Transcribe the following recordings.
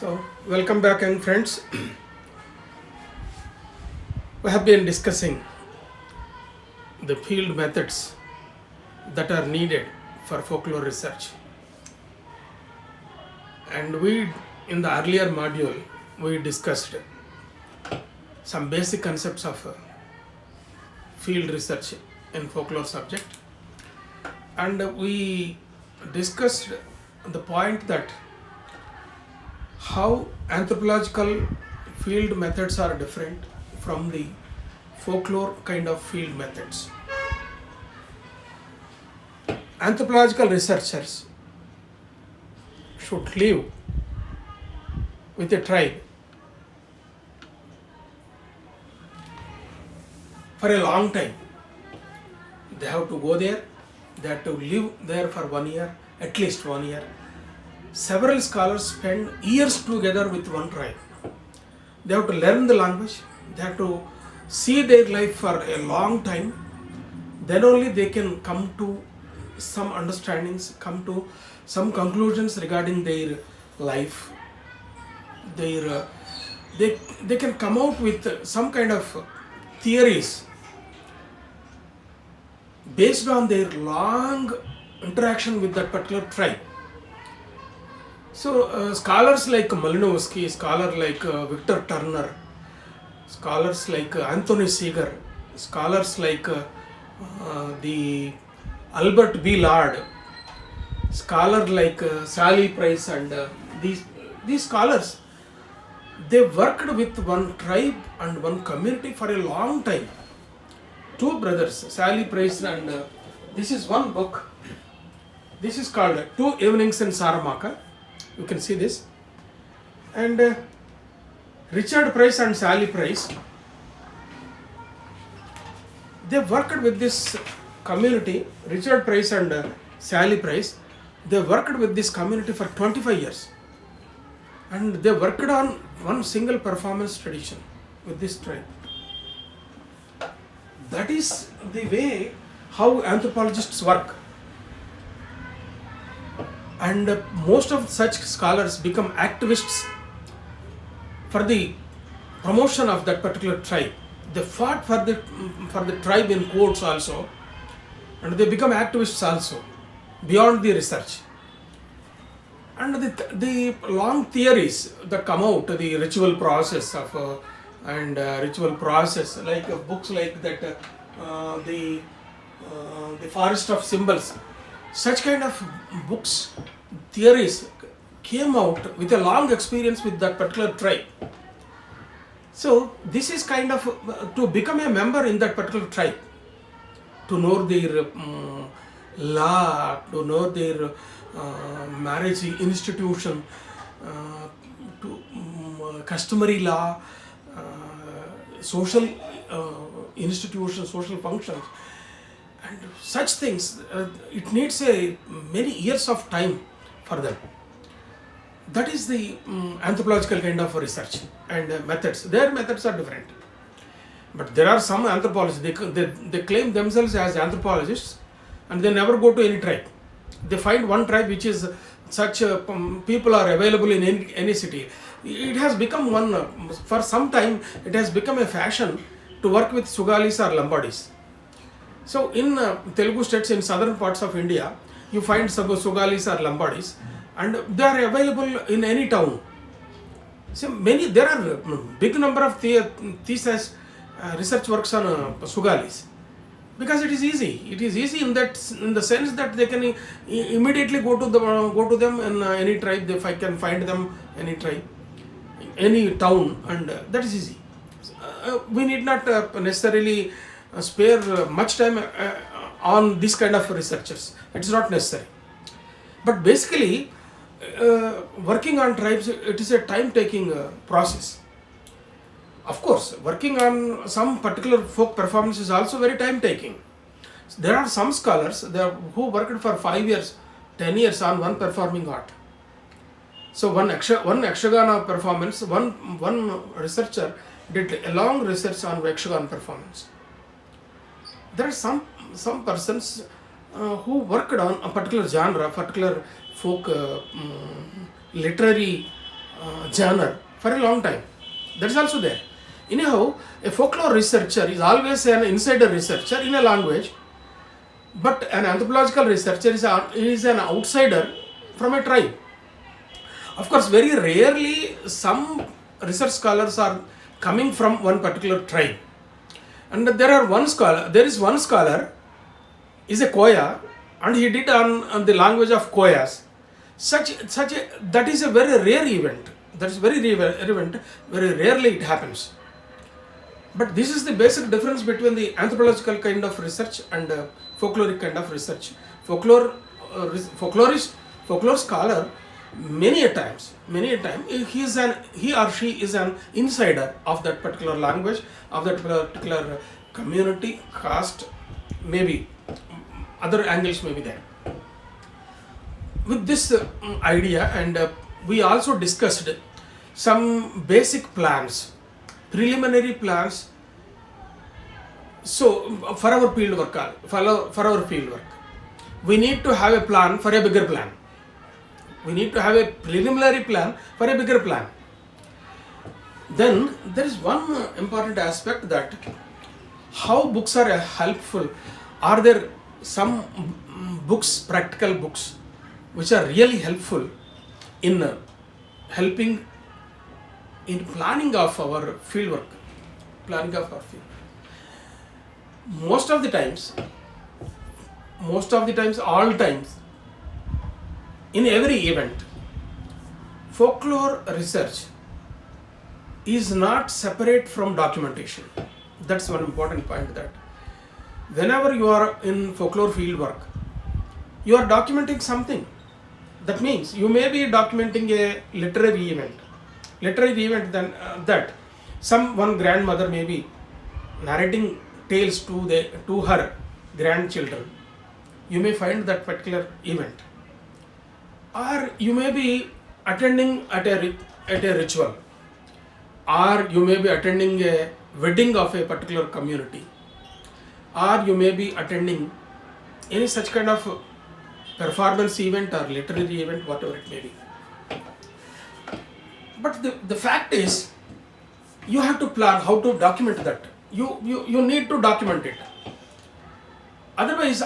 So, welcome back, young friends. We have been discussing the field methods that are needed for folklore research. And in the earlier module, we discussed some basic concepts of field research in folklore subject. And we discussed the point that how anthropological field methods are different from the folklore kind of field methods. Anthropological researchers should live with a tribe for a long time. They have to go there, they have to live there for 1 year, at least 1 year. Several scholars spend years together with one tribe. They have to learn the language, they have to see their life for a long time. Then only they can come to some understandings, come to some conclusions regarding their life. They can come out with some kind of theories based on their long interaction with that particular tribe. So scholars like Malinowski, scholar like Victor Turner, scholars like Anthony Seeger, scholars like the Albert B. Lard, scholar like Sally Price, and these scholars, they worked with one tribe and one community for a long time. Two brothers, Sally Price, and this is one book. This is called Two Evenings in Saramaka. You can see this. And Richard Price and Sally Price, they worked with this community. Richard Price and Sally Price, they worked with this community for 25 years. And they worked on one single performance tradition with this tribe. That is the way how anthropologists work. And most of such scholars become activists for the promotion of that particular tribe. They fought for the tribe in courts also, and they become activists also beyond the research. And the long theories that come out, the ritual process of ritual process, like books like that, the Forest of Symbols, such kind of books, theories came out with a long experience with that particular tribe. So this is kind of to become a member in that particular tribe, to know their law, to know their marriage institution, to customary law, social institutions, social functions, and such things. It needs many years of time for them. That is the anthropological kind of research and methods. Their methods are different. But there are some anthropologists, they claim themselves as anthropologists, and they never go to any tribe. They find one tribe which is such people are available in any city. It has become for some time, it has become a fashion to work with Sugalis or Lambadis. So in Telugu states, in southern parts of India, you find some Sugalis or Lambadis, and they are available in any town. So there are big number of thesis research works on Sugalis, because it is easy. It is easy in the sense that they can immediately go to them in any tribe. If I can find them any tribe, any town, and that is easy. We need not necessarily spare much time on this kind of researchers. It's not necessary. But basically, working on tribes, it is a time-taking process. Of course, working on some particular folk performance is also very time-taking. There are some scholars who worked for 5 years, 10 years on one performing art. So one Yakshagana performance, one researcher did a long research on Yakshagana performance. There are some persons who worked on a particular genre, particular folk literary genre for a long time. That is also there. Anyhow, a folklore researcher is always an insider researcher in a language, but an anthropological researcher is an outsider from a tribe. Of course, very rarely some research scholars are coming from one particular tribe. And there is one scholar, is a Koya, and he did on the language of Koyas. That is a very rare event. That is very rare event. Very rarely it happens. But this is the basic difference between the anthropological kind of research and folkloric kind of research. Folklore scholar, many a time, he or she is an insider of that particular language, of that particular community, caste, maybe other angles may be there. With this idea, and we also discussed some basic plans, preliminary plans. So for our field work, we need to have a plan for a bigger plan. We need to have a preliminary plan for a bigger plan. Then there is one important aspect, that how books are helpful. Are there some books, practical books, which are really helpful in helping in planning of our fieldwork? Most of the times, all times, in every event, folklore research is not separate from documentation. That's one important point, that whenever you are in folklore fieldwork, you are documenting something. That means you may be documenting a literary event. Then that one grandmother may be narrating tales to her grandchildren. You may find that particular event, or you may be attending at a ritual, or you may be attending a wedding of a particular community, or you may be attending any such kind of performance event or literary event, whatever it may be. But the fact is, you have to plan how to document that. You need to document it. Otherwise,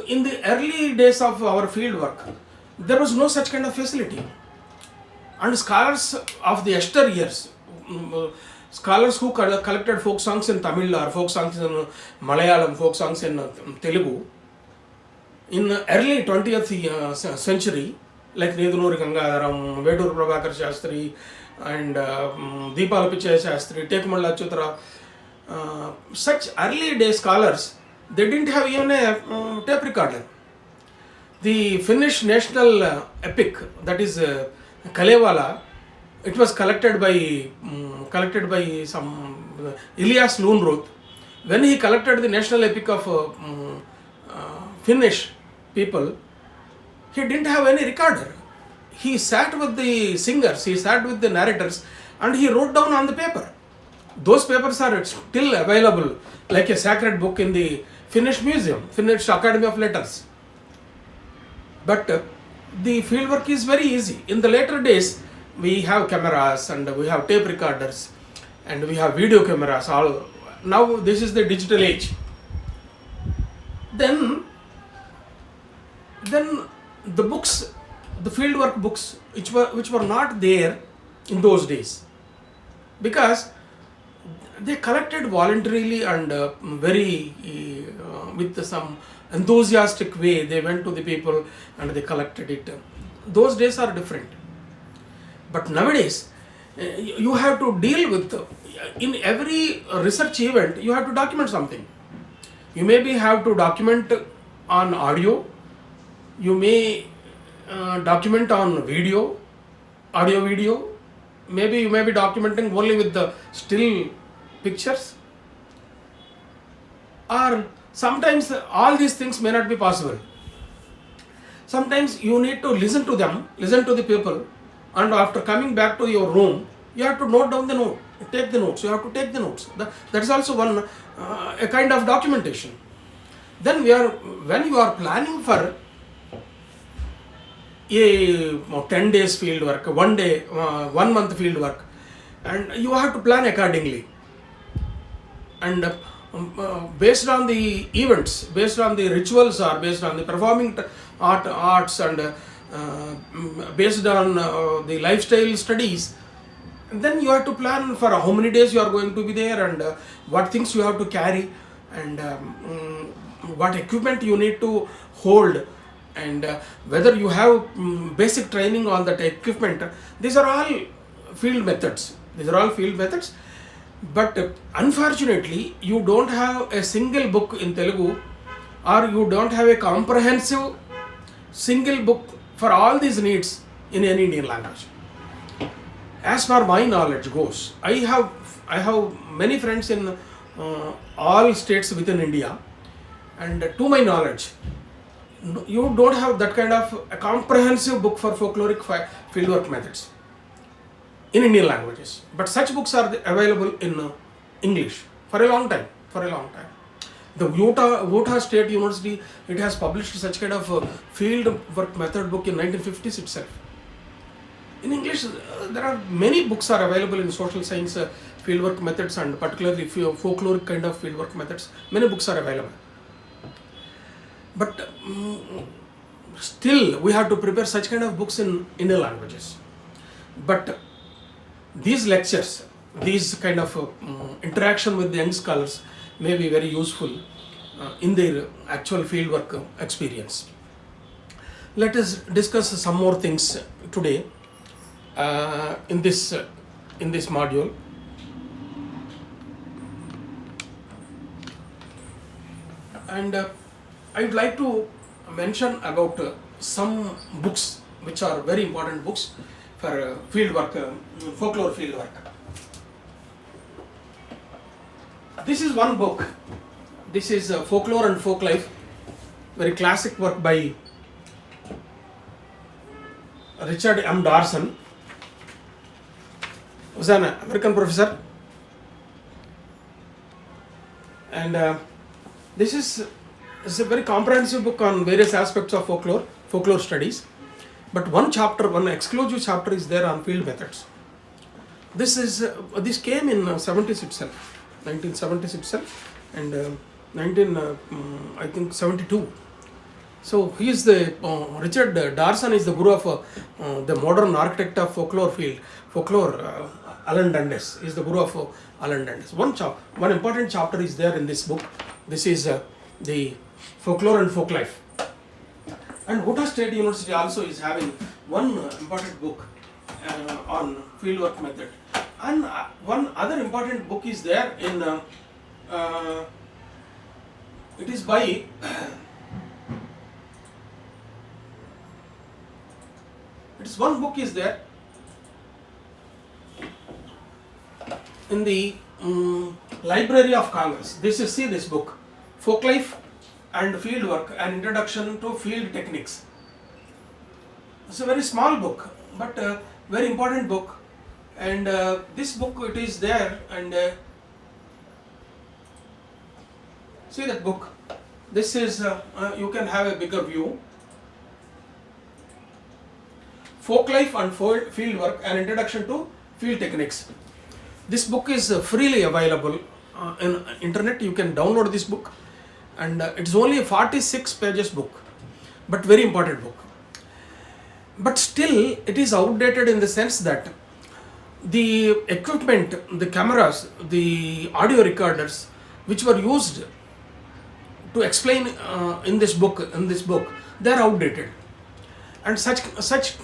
in the early days of our field work, there was no such kind of facility. And scholars of the years, scholars who collected folk songs in Tamil or folk songs in Malayalam, folk songs in Telugu, in early 20th century, like Nedunuri Gangadaram, Vedur Prabhakar Shastri, and Deepala Pichaya Shastri, Tekumalla Chutra, such early day scholars, they didn't have even a tape recorder. The Finnish national epic, that is Kalevala, it was collected by some Elias Lönnrot. When he collected the national epic of Finnish people, he didn't have any recorder. He sat with the singers, he sat with the narrators, and he wrote down on the paper. Those papers are still available like a sacred book in the Finnish Museum, Finnish Academy of Letters. But the fieldwork is very easy. In the later days, we have cameras and we have tape recorders and we have video cameras. All now this is the digital age. Then the books, the fieldwork books, which were not there in those days, because they collected voluntarily and very with some enthusiastic way. They went to the people and they collected it. Those days are different. But nowadays, you have to deal with, in every research event, you have to document something. You maybe have to document on audio, you may document on audio video, maybe you may be documenting only with the still pictures, or sometimes all these things may not be possible. Sometimes you need to listen to the people, and after coming back to your room, you have to note down take the notes. You have to take the notes. That is also one a kind of documentation. Then when you are planning for a 10 days field work, 1 day, 1 month field work, and you have to plan accordingly. And based on the events, based on the rituals, or based on the performing arts, and based on the lifestyle studies, then you have to plan for how many days you are going to be there, and what things you have to carry, and what equipment you need to hold, and whether you have basic training on that equipment. These are all field methods. But unfortunately, you don't have a single book in Telugu, or you don't have a comprehensive single book for all these needs in any Indian language. As far my knowledge goes, I have many friends in all states within India, and to my knowledge, you don't have that kind of a comprehensive book for folkloric fieldwork methods in Indian languages. But such books are available in English for a long time. The Utah State University, it has published such kind of field work method book in 1950s itself. In English, there are many books are available in social science fieldwork methods, and particularly folkloric kind of fieldwork methods. Many books are available. But still, we have to prepare such kind of books in Indian languages. But these lectures, these kind of interaction with the young scholars may be very useful in their actual fieldwork experience. Let us discuss some more things today in this module. And I would like to mention about some books which are very important books for fieldwork, folklore fieldwork. This is one book. This is Folklore and Folklife, very classic work by Richard M. Dawson, who was an American professor. And this is a very comprehensive book on various aspects of folklore studies. But one exclusive chapter is there on field methods. This came in 1970s itself, and 1972. So he is Richard Dawson is the guru of the modern architect of folklore field. Folklore, Alan Dundes is the guru of Alan Dundes. One important chapter is there in this book. This is the Folklore and Folklife. And Utah State University also is having one important book on fieldwork method. And one other important book is there in, it is by, one book is there in the Library of Congress. See this book, Folklife and Fieldwork, an Introduction to Field Techniques. It's a very small book, but very important book. And this book, it is there, and see that book. This is, you can have a bigger view. Folklife and Fieldwork, an Introduction to Field Techniques. This book is freely available in internet. You can download this book, and it's only a 46 pages book, but very important book. But still, it is outdated in the sense that the equipment, the cameras, the audio recorders, which were used to explain in this book, they are outdated. And such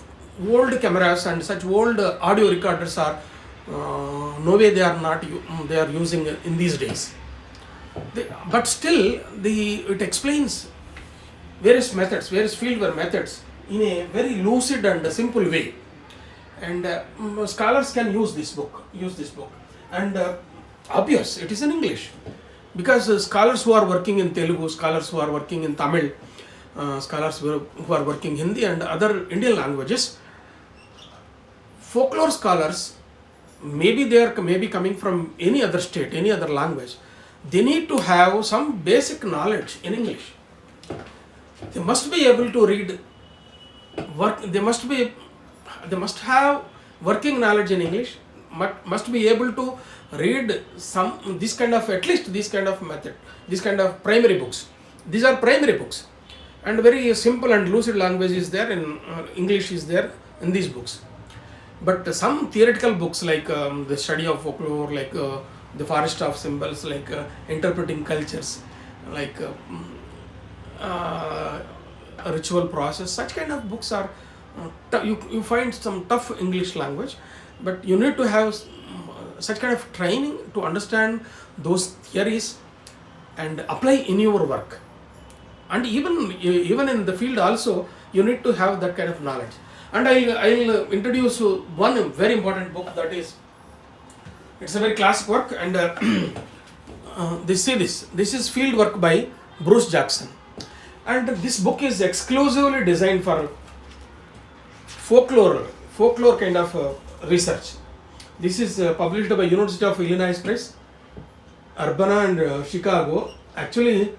old cameras and such old audio recorders are no way they are using in these days. But still, it explains various methods, various fieldwork methods in a very lucid and simple way. And scholars can use this book. And obvious, it is in English, because scholars who are working in Telugu, scholars who are working in Tamil, scholars who are working Hindi and other Indian languages, folklore scholars, maybe they are coming from any other state, any other language. They need to have some basic knowledge in English. They must be able to read they must have working knowledge in English, must be able to read some this kind of, at least this kind of method, this kind of primary books. These are primary books, and very simple and lucid language is there in English is there in these books. But some theoretical books like the study of folklore, like the forest of symbols, like interpreting cultures, like ritual process, such kind of books are you find some tough English language, but you need to have such kind of training to understand those theories and apply in your work. And even in the field also, you need to have that kind of knowledge. And I'll introduce one very important book, that is, it's a very classic work, and this is Fieldwork by Bruce Jackson, and this book is exclusively designed for folklore kind of research. This is published by University of Illinois Press, Urbana and Chicago. Actually,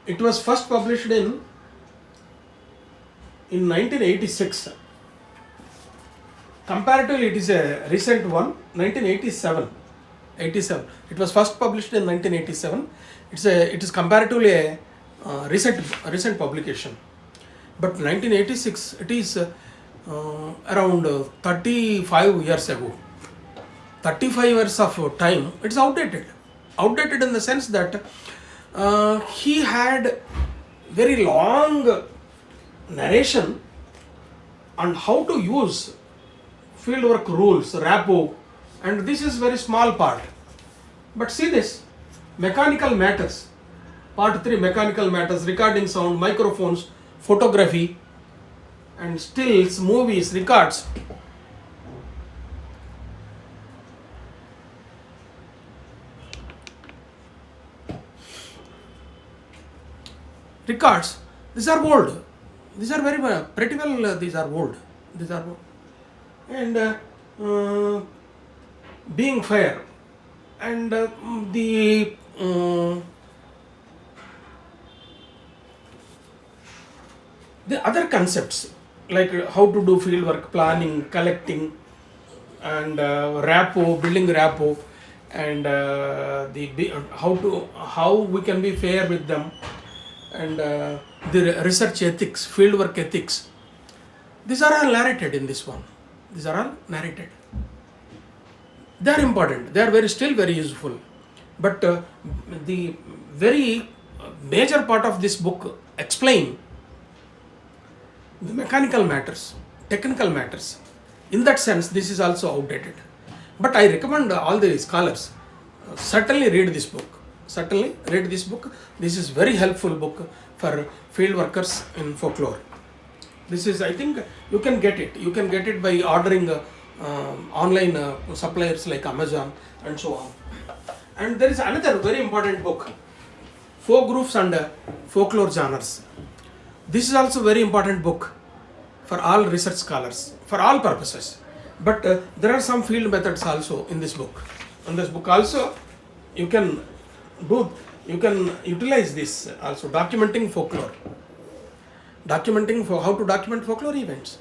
it was first published in 1986. Comparatively, it is a recent one, 1987. It was first published in 1987. It is comparatively a recent publication. But 1986, it is around 35 years ago. 35 years of time, it's outdated. Outdated in the sense that he had very long narration on how to use fieldwork rules, rapport, and this is very small part. But see this, mechanical matters, part 3, mechanical matters, recording sound, microphones, photography, and stills, movies, records. Records, these are old. These are very pretty well. These are old. And being fair, and the other concepts like how to do field work, planning, collecting, and rapport, building rapport, and how we can be fair with them, and the research ethics, fieldwork ethics. These are all narrated in this one. These are all narrated. They are important. They are still very useful. But the very major part of this book explain the mechanical matters, technical matters. In that sense, this is also outdated. But I recommend all the scholars certainly read this book. This is very helpful book for field workers in folklore. This is, I think, you can get it. You can get it by ordering online suppliers like Amazon and so on. And there is another very important book, Folk Groups and Folklore Genres. This is also very important book for all research scholars, for all purposes. But there are some field methods also in this book. In this book also, you can utilize this also, documenting folklore. Documenting for how to document folklore events.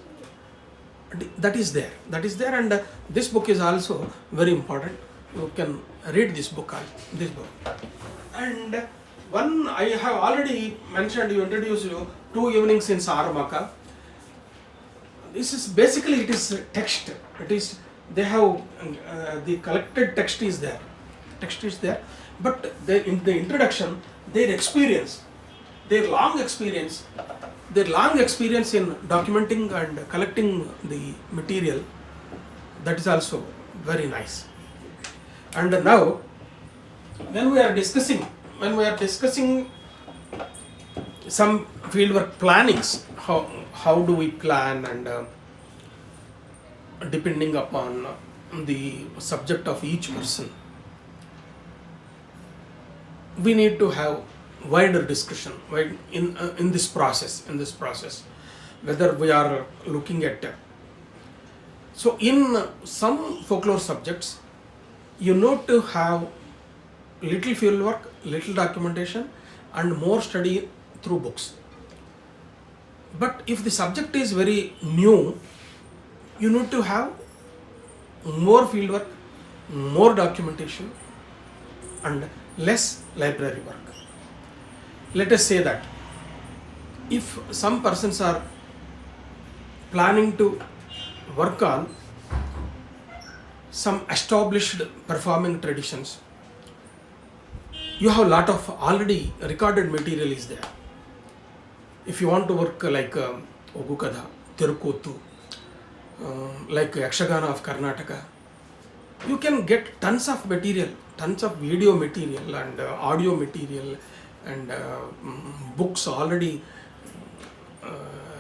That is there, and this book is also very important. You can read this book. And one I have already mentioned, introduced you 2 evenings in Saramaka. This is basically, it is text. They have the collected text is there. But in the introduction, their long experience in documenting and collecting the material, that is also very nice. And now, when we are discussing some fieldwork plannings, how do we plan, and depending upon the subject of each person, we need to have wider discussion in this process, whether we are looking at. So in some folklore subjects, you need to have little field work, little documentation, and more study through books. But if the subject is very new, you need to have more fieldwork, more documentation, and less library work. Let us say that if some persons are planning to work on some established performing traditions, you have a lot of already recorded material is there. If you want to work like Ogukada, Tirukotu, like Yakshagana of Karnataka, you can get tons of material, tons of video material and audio material and books already.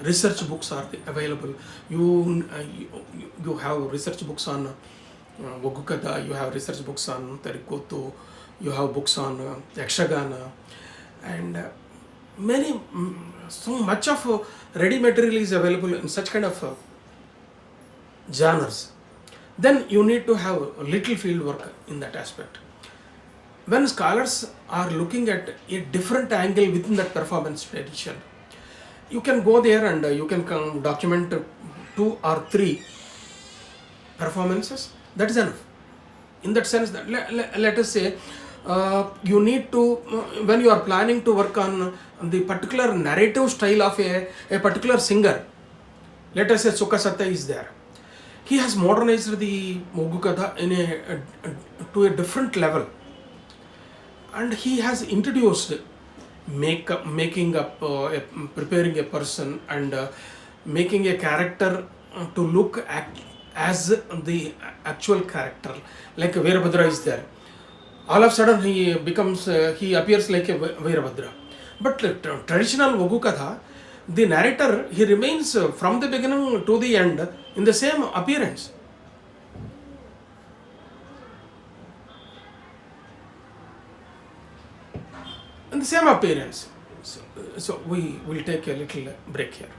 Research books are available. You have research books on Ogukada, you have research books on Terikotu, you have books on Yakshagana, and so much of ready material is available in such kind of genres. Then you need to have a little field work in that aspect. When scholars are looking at a different angle within that performance tradition, you can go there and you can document 2 or 3 performances. That is enough. In that sense, that let us say you need to, when you are planning to work on the particular narrative style of a particular singer, let us say Sukasatta is there. He has modernized the Mogukatha to a different level, and he has introduced making up, preparing a person and making a character to look as the actual character. Like Veerabhadra is there. All of a sudden he appears like a Veerabhadra. But traditional Ogukatha, the narrator, he remains from the beginning to the end in the same appearance. In the same appearance. So we will take a little break here.